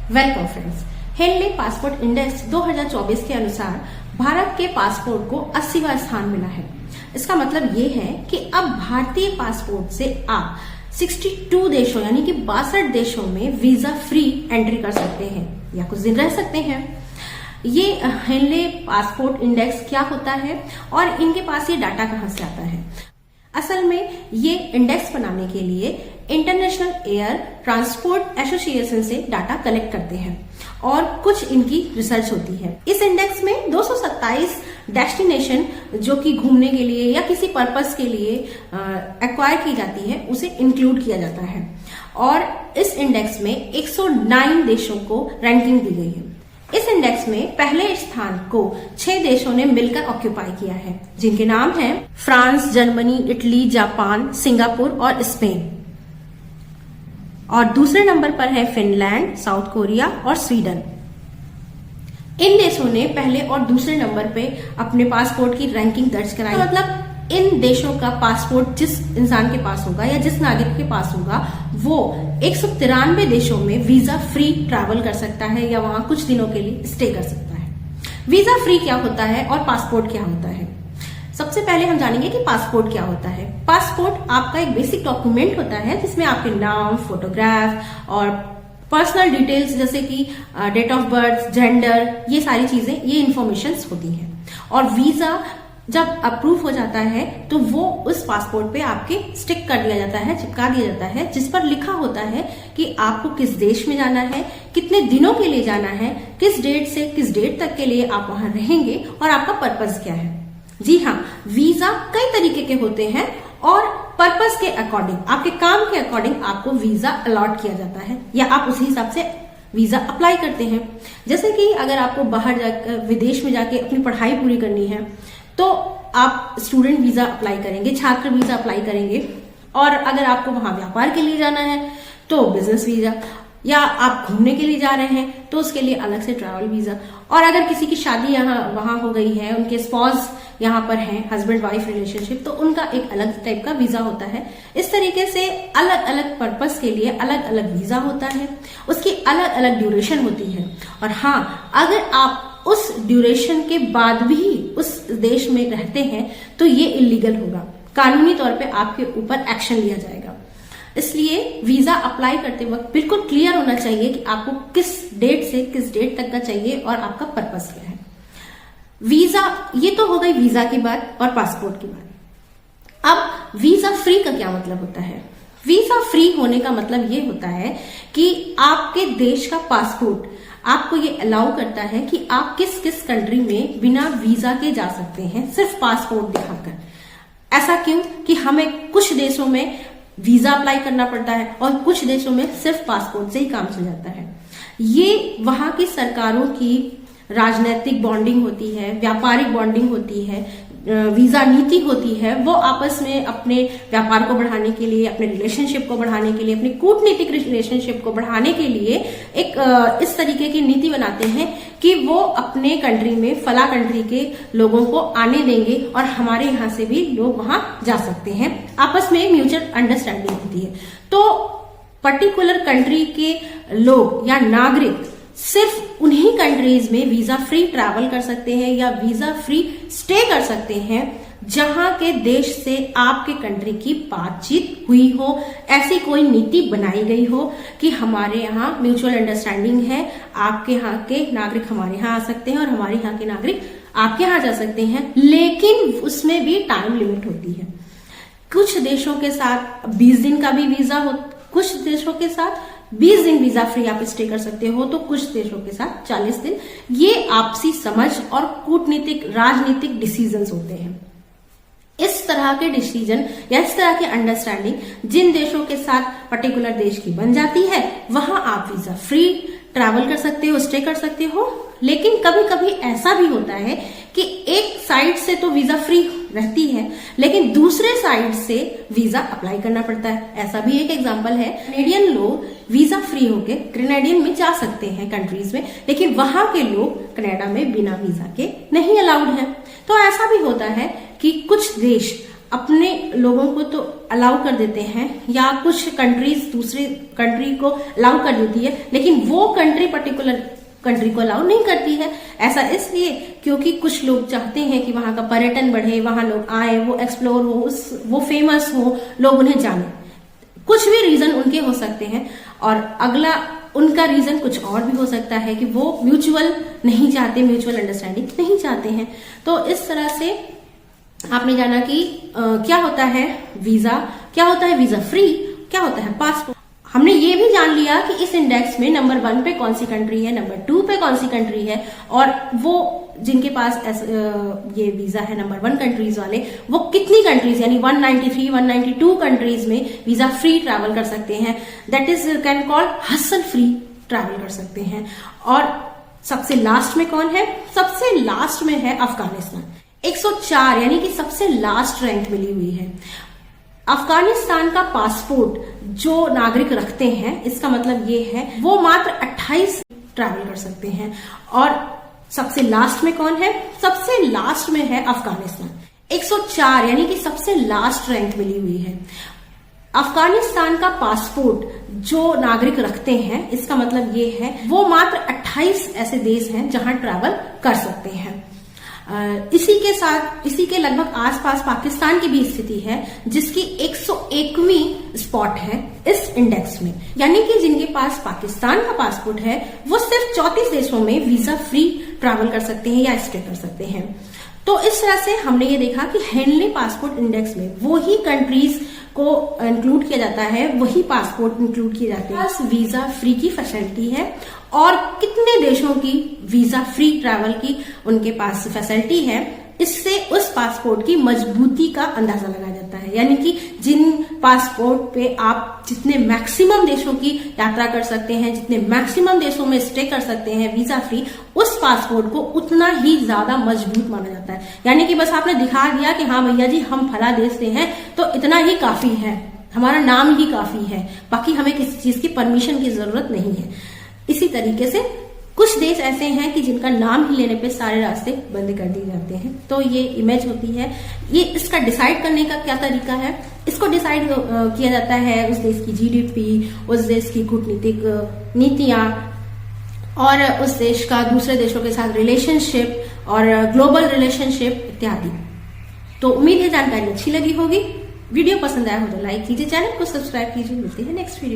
Welcome friends. Henley Passport Index 2024 के अनुसार भारत के पासपोर्ट को 80वां स्थान मिला है। इसका मतलब ये है कि अब भारतीय पासपोर्ट से आप 62 देशों यानी कि 62 देशों में वीजा फ्री एंट्री कर सकते हैं या कुछ दिन रह सकते हैं। ये हेनले पासपोर्ट इंडेक्स क्या होता है और इनके पास ये डाटा कहां से आता है? असल में ये इंडेक्स बनाने के लिए इंटरनेशनल एयर ट्रांसपोर्ट एसोसिएशन से डाटा कलेक्ट करते हैं और कुछ इनकी रिसर्च होती है। इस इंडेक्स में 227 डेस्टिनेशन जो कि घूमने के लिए या किसी पर्पस के लिए एक्वायर की जाती है उसे इंक्लूड किया जाता है और इस इंडेक्स में 109 देशों को रैंकिंग दी गई है। इस इंडेक्स में पहले स्थान को 6 देशों ने मिलकर ऑक्यूपाई किया है, जिनके नाम हैं France, Germany, Italy, Japan, Singapore और स्पेन। और दूसरे नंबर पर है फिनलैंड, साउथ कोरिया और स्वीडन। इन देशों ने पहले और दूसरे नंबर पे अपने पासपोर्ट की रैंकिंग दर्ज कराई। मतलब इन देशों का पासपोर्ट जिस इंसान के पास होगा या जिस नागरिक के पास होगा वो 193 देशों में वीजा फ्री ट्रैवल कर सकता है या वहां कुछ दिनों के लिए स्टे कर सकता है। वीजा फ्री क्या होता है और पासपोर्ट क्या होता है? सबसे पहले हम जानेंगे कि पासपोर्ट क्या होता है। पासपोर्ट आपका एक बेसिक डॉक्यूमेंट होता है जिसमें आपके नाम, फोटोग्राफ और पर्सनल डिटेल्स जैसे कि डेट ऑफ बर्थ, जेंडर, ये सारी चीजें, ये इंफॉर्मेशन होती हैं। और वीजा जब अप्रूव हो जाता है तो वो उस पासपोर्ट पे आपके स्टिक कर दिया जाता है, चिपका दिया जाता है, जिस पर लिखा होता है कि आपको किस देश में जाना है, कितने दिनों के लिए जाना है, किस डेट से किस डेट तक के लिए आप वहां रहेंगे और आपका पर्पस क्या है। जी हाँ, वीजा कई तरीके के होते हैं और पर्पस के अकॉर्डिंग, आपके काम के अकॉर्डिंग आपको वीजा अलॉट किया जाता है या आप उसी हिसाब से वीजा अप्लाई करते हैं। जैसे कि अगर आपको बाहर जाकर विदेश में जाके अपनी पढ़ाई पूरी करनी है तो आप स्टूडेंट वीजा अप्लाई करेंगे, छात्र वीजा अप्लाई करेंगे। और अगर आपको वहां व्यापार के लिए जाना है तो बिजनेस वीजा, या आप घूमने के लिए जा रहे हैं तो उसके लिए अलग से ट्रैवल वीजा। और अगर किसी की शादी यहाँ वहां हो गई है, उनके स्पॉस यहाँ पर हैं, हस्बैंड वाइफ रिलेशनशिप, तो उनका एक अलग टाइप का वीजा होता है। इस तरीके से अलग अलग पर्पस के लिए अलग अलग वीजा होता है, उसकी अलग अलग ड्यूरेशन होती है। और हाँ, अगर आप उस ड्यूरेशन के बाद भी उस देश में रहते हैं तो ये इलीगल होगा, कानूनी तौर पे आपके ऊपर एक्शन लिया जाएगा। इसलिए वीजा अप्लाई करते वक्त बिल्कुल क्लियर होना चाहिए कि आपको किस डेट से किस डेट तक का चाहिए और आपका पर्पस क्या है। वीजा, ये तो हो गई वीजा की बात और पासपोर्ट की बात। अब वीजा फ्री का क्या मतलब होता है? वीजा फ्री होने का मतलब ये होता है कि आपके देश का पासपोर्ट आपको ये अलाउ करता है कि आप किस किस कंट्री में बिना वीजा के जा सकते हैं, सिर्फ पासपोर्ट दिखाकर। ऐसा क्यों कि हमें कुछ देशों में वीजा अप्लाई करना पड़ता है और कुछ देशों में सिर्फ पासपोर्ट से ही काम चल जाता है। ये वहां की सरकारों की राजनीतिक बॉन्डिंग होती है, व्यापारिक बॉन्डिंग होती है, वीजा नीति होती है। वो आपस में अपने व्यापार को बढ़ाने के लिए, अपने रिलेशनशिप को बढ़ाने के लिए, अपनी कूटनीतिक रिलेशनशिप को बढ़ाने के लिए एक इस तरीके की नीति बनाते हैं कि वो अपने कंट्री में फला कंट्री के लोगों को आने देंगे और हमारे यहाँ से भी लोग वहां जा सकते हैं। आपस में म्यूचुअल अंडरस्टैंडिंग होती है। तो पर्टिकुलर कंट्री के लोग या नागरिक सिर्फ उन्हीं कंट्रीज में वीजा फ्री ट्रैवल कर सकते हैं या वीजा फ्री स्टे कर सकते हैं जहां के देश से आपके कंट्री की बातचीत हुई हो, ऐसी कोई नीति बनाई गई हो कि हमारे यहाँ म्यूचुअल अंडरस्टैंडिंग है, आपके यहाँ के नागरिक हमारे यहाँ आ सकते हैं और हमारे यहाँ के नागरिक आपके यहाँ जा सकते हैं। लेकिन उसमें भी टाइम लिमिट होती है। कुछ देशों के साथ 20 दिन का भी वीजा हो, कुछ देशों के साथ 20 दिन वीजा फ्री आप स्टे कर सकते हो, तो कुछ देशों के साथ 40 दिन। ये आपसी समझ और कूटनीतिक राजनीतिक डिसीजंस होते हैं। इस तरह के डिसीजन या इस तरह की अंडरस्टैंडिंग जिन देशों के साथ पर्टिकुलर देश की बन जाती है वहां आप वीजा फ्री ट्रैवल कर सकते हो, स्टे कर सकते हो। लेकिन कभी कभी ऐसा भी होता है कि एक साइड से तो वीजा फ्री रहती है लेकिन दूसरे साइड से वीजा अप्लाई करना पड़ता है। ऐसा भी एक एग्जांपल है। कैनेडियन लोग वीजा फ्री होके कैनेडियन में जा सकते हैं कंट्रीज में, लेकिन वहां के लोग कनाडा में बिना वीजा के नहीं अलाउड है। तो ऐसा भी होता है कि कुछ देश अपने लोगों को तो अलाउ कर देते हैं, या कुछ कंट्रीज दूसरी कंट्री को अलाउ कर देती है, लेकिन वो कंट्री पर्टिकुलर कंट्री को अलाउ नहीं करती है। ऐसा इसलिए क्योंकि कुछ लोग चाहते हैं कि वहां का पर्यटन बढ़े, वहां लोग आए, वो एक्सप्लोर हो, वो फेमस हो, लोग उन्हें जाने। कुछ भी रीजन उनके हो सकते हैं, और अगला उनका रीजन कुछ और भी हो सकता है कि वो म्यूचुअल नहीं चाहते, म्यूचुअल अंडरस्टैंडिंग नहीं चाहते हैं। तो इस तरह से आपने जाना कि क्या होता है वीजा, क्या होता है वीजा फ्री, क्या होता है पासपोर्ट। हमने ये भी जान लिया कि इस इंडेक्स में नंबर 1 पे कौन सी कंट्री है, नंबर 2 पे कौन सी कंट्री है, और वो जिनके पास ये वीजा है नंबर 1 कंट्रीज वाले, वो कितनी कंट्रीज यानी 193, 192 कंट्रीज में वीजा फ्री ट्रैवल कर सकते हैं। That is can call hustle free travel कर सकते हैं। और सबसे लास्ट में कौन है? सबसे लास्ट में है अफगानिस्तान, 104 यानी कि सबसे लास्ट रैंक मिली हुई है। अफगानिस्तान का पासपोर्ट जो नागरिक रखते हैं, इसका मतलब ये है वो मात्र 28 ट्रैवल कर सकते हैं। और सबसे लास्ट में कौन है? सबसे लास्ट में है अफगानिस्तान, 104 यानी कि सबसे लास्ट रैंक मिली हुई है। अफगानिस्तान का पासपोर्ट जो नागरिक रखते हैं, इसका मतलब ये है वो मात्र 28 ऐसे देश हैं जहां ट्रैवल कर सकते हैं। इसी के लगभग आसपास पाकिस्तान की भी स्थिति है, जिसकी 101वीं स्पॉट है इस इंडेक्स में। यानी कि जिनके पास पाकिस्तान का पासपोर्ट है वो सिर्फ 34 देशों में वीजा फ्री ट्रैवल कर सकते हैं या स्टे कर सकते हैं। तो इस तरह से हमने ये देखा कि हेनली पासपोर्ट इंडेक्स में वही कंट्रीज को इंक्लूड किया जाता है, वही पासपोर्ट इंक्लूड किए जाते हैं। वीजा फ्री की फैसिलिटी है, और कितने देशों की वीजा फ्री ट्रैवल की उनके पास फैसिलिटी है, इससे उस पासपोर्ट की मजबूती का अंदाजा लगाया जाता है। यानी कि जिन पासपोर्ट पे आप जितने मैक्सिमम देशों की यात्रा कर सकते हैं, जितने मैक्सिमम देशों में स्टे कर सकते हैं वीजा फ्री, उस पासपोर्ट को उतना ही ज्यादा मजबूत माना जाता है। यानी कि बस आपने दिखा दिया कि हाँ भैया जी हम फला देश से हैं, तो इतना ही काफी है, हमारा नाम ही काफी है, बाकी हमें किसी चीज की परमिशन की जरूरत नहीं है। इसी तरीके से कुछ देश ऐसे हैं कि जिनका नाम ही लेने पे सारे रास्ते बंद कर दिए जाते हैं। तो ये इमेज होती है। ये इसका डिसाइड करने का क्या तरीका है? इसको डिसाइड किया जाता है उस देश की जीडीपी, उस देश की कूटनीतिक नीतियां, और उस देश का दूसरे देशों के साथ रिलेशनशिप और ग्लोबल रिलेशनशिप इत्यादि। तो उम्मीद है जानकारी अच्छी लगी होगी। वीडियो पसंद आया हो तो लाइक कीजिए, चैनल को सब्सक्राइब कीजिए। मिलते हैं नेक्स्ट वीडियो।